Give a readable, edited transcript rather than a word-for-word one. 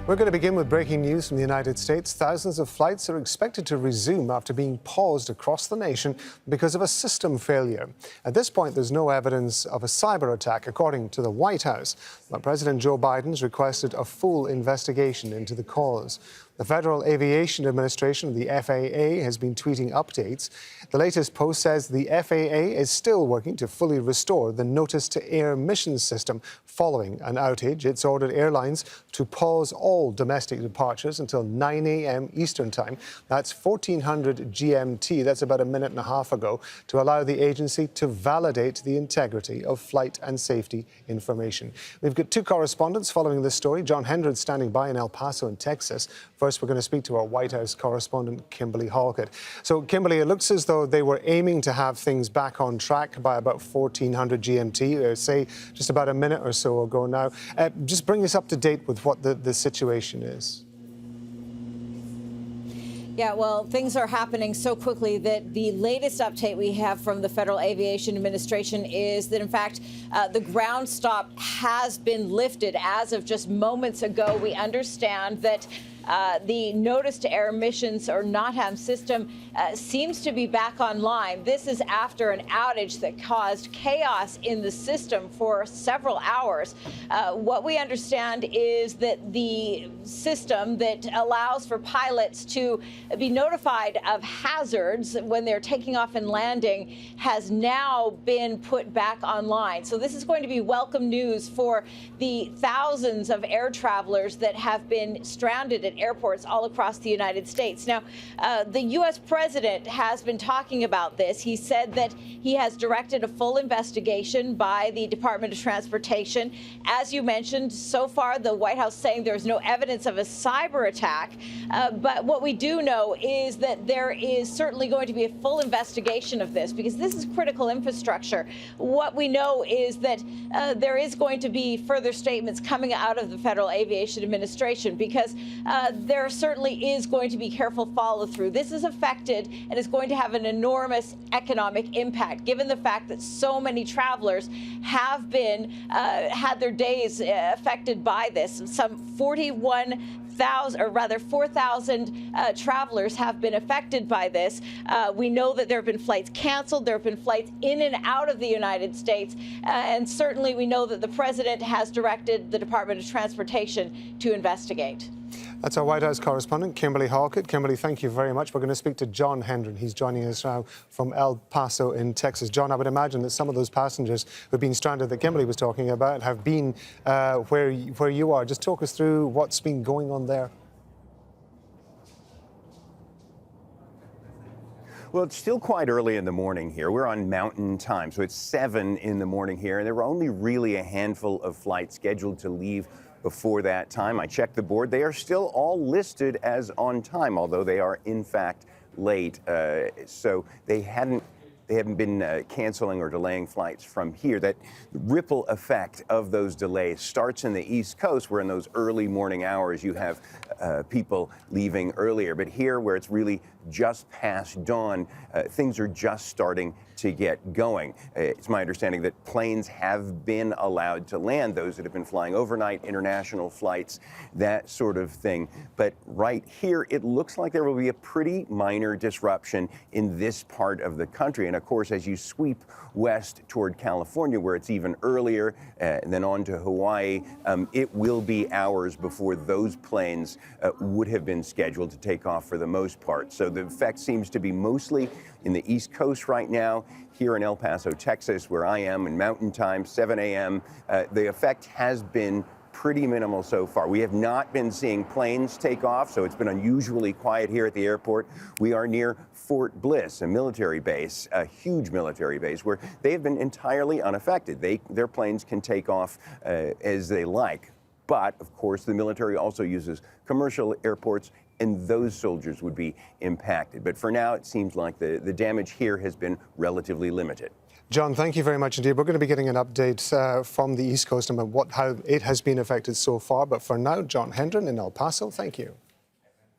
We're going to begin with breaking news from the United States. Thousands of flights are expected to resume after being paused across the nation because of a system failure. At this point, there's no evidence of a cyber attack, according to the White House. But President Joe Biden's requested a full investigation into the cause. The Federal Aviation Administration, the FAA, has been tweeting updates. The latest post says the FAA is still working to fully restore the notice-to-air mission system following an outage. It's ordered airlines to pause all domestic departures until 9 a.m. Eastern Time. That's 1400 GMT. That's about a minute and a half ago, to allow the agency to validate the integrity of flight and safety information. We've got two correspondents following this story. John Hendren standing by in El Paso in Texas. First, we're going to speak to our White House correspondent, Kimberly Halkett. So, Kimberly, it looks as though they were aiming to have things back on track by about 1400 GMT, say just about a minute or so ago now. Just bring us up to date with what the situation is. Yeah, well, things are happening so quickly that the latest update we have from the Federal Aviation Administration is that, in fact, the ground stop has been lifted as of just moments ago. We understand that the notice-to-air missions or NOTAM system seems to be back online. This is after an outage that caused chaos in the system for several hours. What we understand is that the system that allows for pilots to be notified of hazards when they're taking off and landing has now been put back online. So this is going to be welcome news for the thousands of air travelers that have been stranded at airports all across the United States. Now, the U.S. president has been talking about this. He said that he has directed a full investigation by the Department of Transportation. As you mentioned, so far, the White House saying there's no evidence of a cyber attack. But what we do know is that there is certainly going to be a full investigation of this, because this is critical infrastructure. What we know is that there is going to be further statements coming out of the Federal Aviation Administration, because there certainly is going to be careful follow through. This is affected and is going to have an enormous economic impact, given the fact that so many travelers have been had their days affected by this. Some 4,000 travelers have been affected by this. We know that there have been flights canceled. There have been flights in and out of the United States. And certainly we know that the president has directed the Department of Transportation to investigate. That's our White House correspondent, Kimberly Halkett. Kimberly, thank you very much. We're going to speak to John Hendren. He's joining us now from El Paso in Texas. John, I would imagine that some of those passengers who've been stranded that Kimberly was talking about have been where you are. Just talk us through what's been going on there. Well, it's still quite early in the morning here. We're on Mountain Time, so it's 7 in the morning here, and there were only really a handful of flights scheduled to leave before that time. I checked the board. They are still all listed as on time, although they are in fact late. So they haven't been canceling or delaying flights from here. That ripple effect of those delays starts in the East Coast, where in those early morning hours you have people leaving earlier. But here, where it's really just past dawn, things are just starting to get going. It's my understanding that planes have been allowed to land, those that have been flying overnight, international flights, that sort of thing. But right here, it looks like there will be a pretty minor disruption in this part of the country. And of course, as you sweep west toward California, where it's even earlier, and then on to Hawaii, it will be hours before those planes would have been scheduled to take off for the most part. So the effect seems to be mostly in the East Coast right now. Here in El Paso, Texas, where I am, in Mountain Time, 7 a.m., the effect has been pretty minimal so far. We have not been seeing planes take off, so it's been unusually quiet here at the airport. We are near Fort Bliss, a military base, a huge military base, where they have been entirely unaffected. Their planes can take off as they like. But, of course, the military also uses commercial airports, and those soldiers would be impacted. But for now, it seems like the damage here has been relatively limited. John, thank you very much indeed. We're going to be getting an update from the East Coast about how it has been affected so far. But for now, John Hendren in El Paso, thank you.